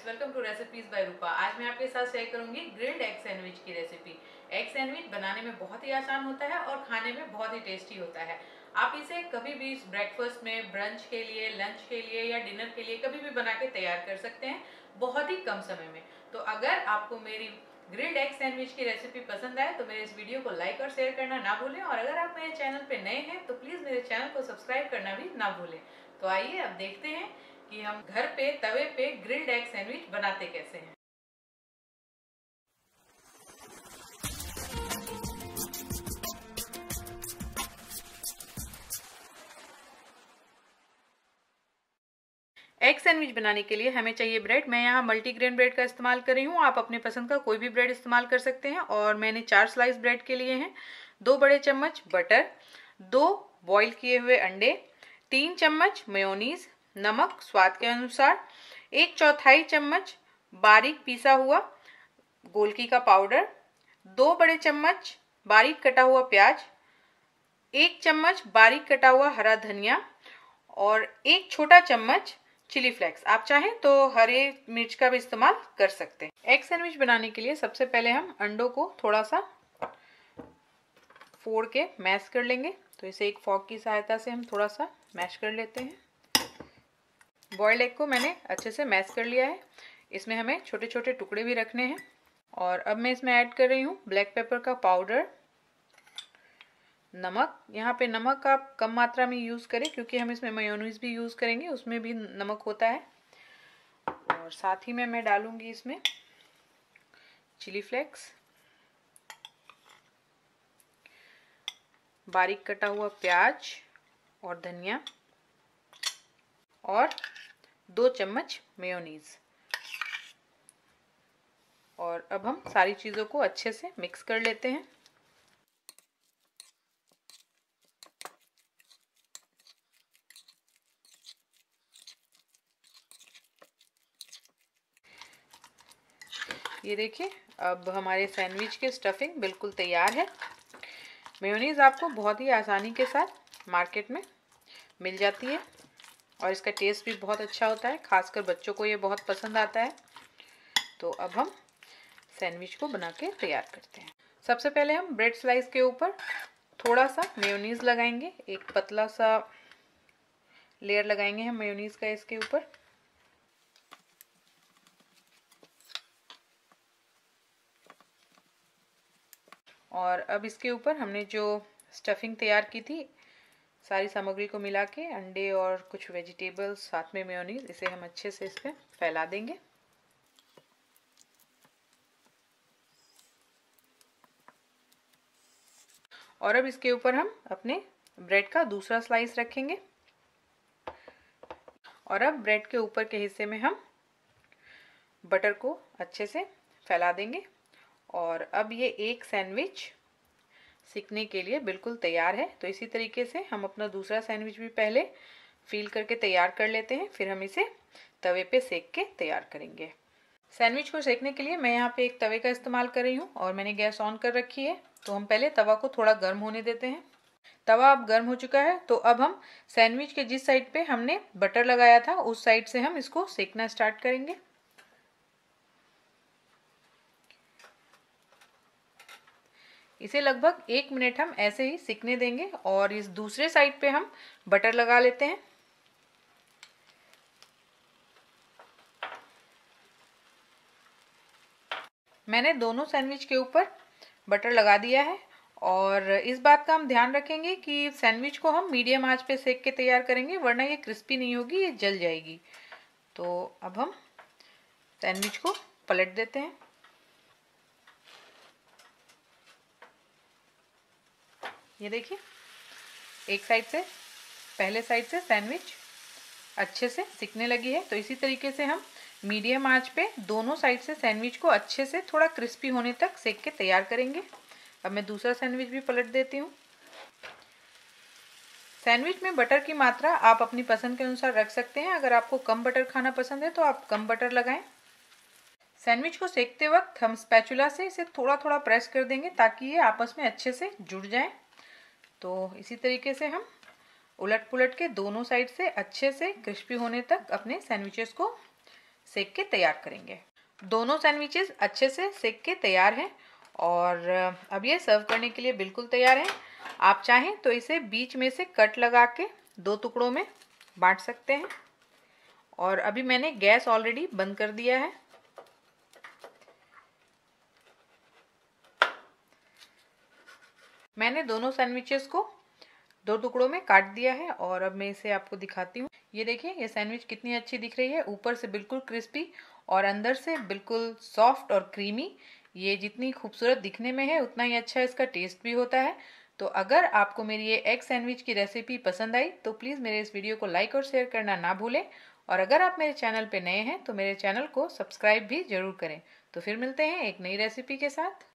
Friends, welcome to recipes by Rupa. आज मैं आपके साथ शेयर करूंगी ग्रिल्ड एग सैंडविच की रेसिपी। एग सैंडविच बनाने में बहुत ही आसान होता है और खाने में बहुत ही टेस्टी होता है। आप इसे कभी भी ब्रेकफास्ट में, ब्रंच के लिए, लंच के लिए या डिनर के लिए कभी भी बना के तैयार कर सकते हैं बहुत ही कम समय में। तो अगर आपको मेरी ग्रिल्ड एग सैंडविच की रेसिपी पसंद आए तो मेरे इस वीडियो को लाइक और शेयर करना ना भूलें, और अगर आप मेरे चैनल पे नए हैं तो प्लीज़ मेरे चैनल को सब्सक्राइब करना भी ना भूलें। तो आइए अब देखते हैं कि हम घर पे तवे पे ग्रिल्ड एग सैंडविच बनाते कैसे हैं। एग सैंडविच बनाने के लिए हमें चाहिए ब्रेड। मैं यहाँ मल्टीग्रेन ब्रेड का इस्तेमाल कर रही हूँ, आप अपने पसंद का कोई भी ब्रेड इस्तेमाल कर सकते हैं। और मैंने 4 स्लाइस ब्रेड के लिए हैं। 2 बड़े चम्मच बटर, 2 बॉईल किए हुए अंडे, 3 चम्मच मेयोनीज, नमक स्वाद के अनुसार, 1/4 चम्मच बारीक पीसा हुआ गोलकी का पाउडर, 2 बड़े चम्मच बारीक कटा हुआ प्याज, 1 चम्मच बारीक कटा हुआ हरा धनिया और 1 छोटा चम्मच चिली फ्लेक्स। आप चाहें तो हरे मिर्च का भी इस्तेमाल कर सकते हैं। एग सैंडविच बनाने के लिए सबसे पहले हम अंडों को थोड़ा सा फोड़ के मैश कर लेंगे। तो इसे एक फॉर्क की सहायता से हम थोड़ा सा मैश कर लेते हैं। बॉइल्ड एग को मैंने अच्छे से मैश कर लिया है। इसमें हमें छोटे छोटे टुकड़े भी रखने हैं। और अब मैं इसमें ऐड कर रही हूँ ब्लैक पेपर का पाउडर, नमक। यहाँ पे नमक आप कम मात्रा में यूज़ करें क्योंकि हम इसमें मेयोनीज भी यूज़ करेंगे, उसमें भी नमक होता है। और साथ ही में मैं डालूंगी इसमें चिली फ्लेक्स, बारीक कटा हुआ प्याज और धनिया और 2 चम्मच मेयोनीज। और अब हम सारी चीज़ों को अच्छे से मिक्स कर लेते हैं। ये देखिए, अब हमारे सैंडविच की स्टफिंग बिल्कुल तैयार है। मेयोनीज आपको बहुत ही आसानी के साथ मार्केट में मिल जाती है और इसका टेस्ट भी बहुत अच्छा होता है, खासकर बच्चों को ये बहुत पसंद आता है। तो अब हम सैंडविच को बना के तैयार करते हैं। सबसे पहले हम ब्रेड स्लाइस के ऊपर थोड़ा सा मेयोनीज लगाएंगे। एक पतला सा लेयर लगाएंगे हम मेयोनीज का इसके ऊपर। और अब इसके ऊपर हमने जो स्टफिंग तैयार की थी, सारी सामग्री को मिला के, अंडे और कुछ वेजिटेबल्स साथ में मेयोनीज, इसे हम अच्छे से इस पर फैला देंगे। और अब इसके ऊपर हम अपने ब्रेड का दूसरा स्लाइस रखेंगे। और अब ब्रेड के ऊपर के हिस्से में हम बटर को अच्छे से फैला देंगे। और अब ये एक सैंडविच सीखने के लिए बिल्कुल तैयार है। तो इसी तरीके से हम अपना दूसरा सैंडविच भी पहले फील करके तैयार कर लेते हैं, फिर हम इसे तवे पे सेक के तैयार करेंगे। सैंडविच को सेकने के लिए मैं यहाँ पे एक तवे का इस्तेमाल कर रही हूँ और मैंने गैस ऑन कर रखी है। तो हम पहले तवा को थोड़ा गर्म होने देते हैं। तवा अब गर्म हो चुका है। तो अब हम सैंडविच के जिस साइड पे हमने बटर लगाया था उस साइड से हम इसको सेकना स्टार्ट करेंगे। इसे लगभग 1 मिनट हम ऐसे ही सिकने देंगे और इस दूसरे साइड पे हम बटर लगा लेते हैं। मैंने दोनों सैंडविच के ऊपर बटर लगा दिया है। और इस बात का हम ध्यान रखेंगे कि सैंडविच को हम मीडियम आंच पे सेक के तैयार करेंगे, वरना ये क्रिस्पी नहीं होगी, ये जल जाएगी। तो अब हम सैंडविच को पलट देते हैं। ये देखिए, एक साइड से, पहले साइड से सैंडविच अच्छे से सिकने लगी है। तो इसी तरीके से हम मीडियम आंच पे दोनों साइड से सैंडविच को अच्छे से थोड़ा क्रिस्पी होने तक सेक के तैयार करेंगे। अब मैं दूसरा सैंडविच भी पलट देती हूँ। सैंडविच में बटर की मात्रा आप अपनी पसंद के अनुसार रख सकते हैं। अगर आपको कम बटर खाना पसंद है तो आप कम बटर लगाएं। सैंडविच को सेकते वक्त हम स्पैचुला से इसे थोड़ा थोड़ा प्रेस कर देंगे ताकि ये आपस में अच्छे से जुड़ जाएं। तो इसी तरीके से हम उलट पुलट के दोनों साइड से अच्छे से क्रिस्पी होने तक अपने सैंडविचेस को सेक के तैयार करेंगे। दोनों सैंडविचेस अच्छे से सेक के तैयार हैं और अब ये सर्व करने के लिए बिल्कुल तैयार है। आप चाहें तो इसे बीच में से कट लगा के 2 टुकड़ों में बांट सकते हैं। और अभी मैंने गैस ऑलरेडी बंद कर दिया है। मैंने दोनों सैंडविचेस को 2 टुकड़ों में काट दिया है और अब मैं इसे आपको दिखाती हूँ। ये देखिए ये सैंडविच कितनी अच्छी दिख रही है, ऊपर से बिल्कुल क्रिस्पी और अंदर से बिल्कुल सॉफ्ट और क्रीमी। ये जितनी खूबसूरत दिखने में है उतना ही अच्छा इसका टेस्ट भी होता है। तो अगर आपको मेरी ये एग सैंडविच की रेसिपी पसंद आई तो प्लीज़ मेरे इस वीडियो को लाइक और शेयर करना ना भूलें। और अगर आप मेरे चैनल पे नए हैं तो मेरे चैनल को सब्सक्राइब भी जरूर करें। तो फिर मिलते हैं एक नई रेसिपी के साथ।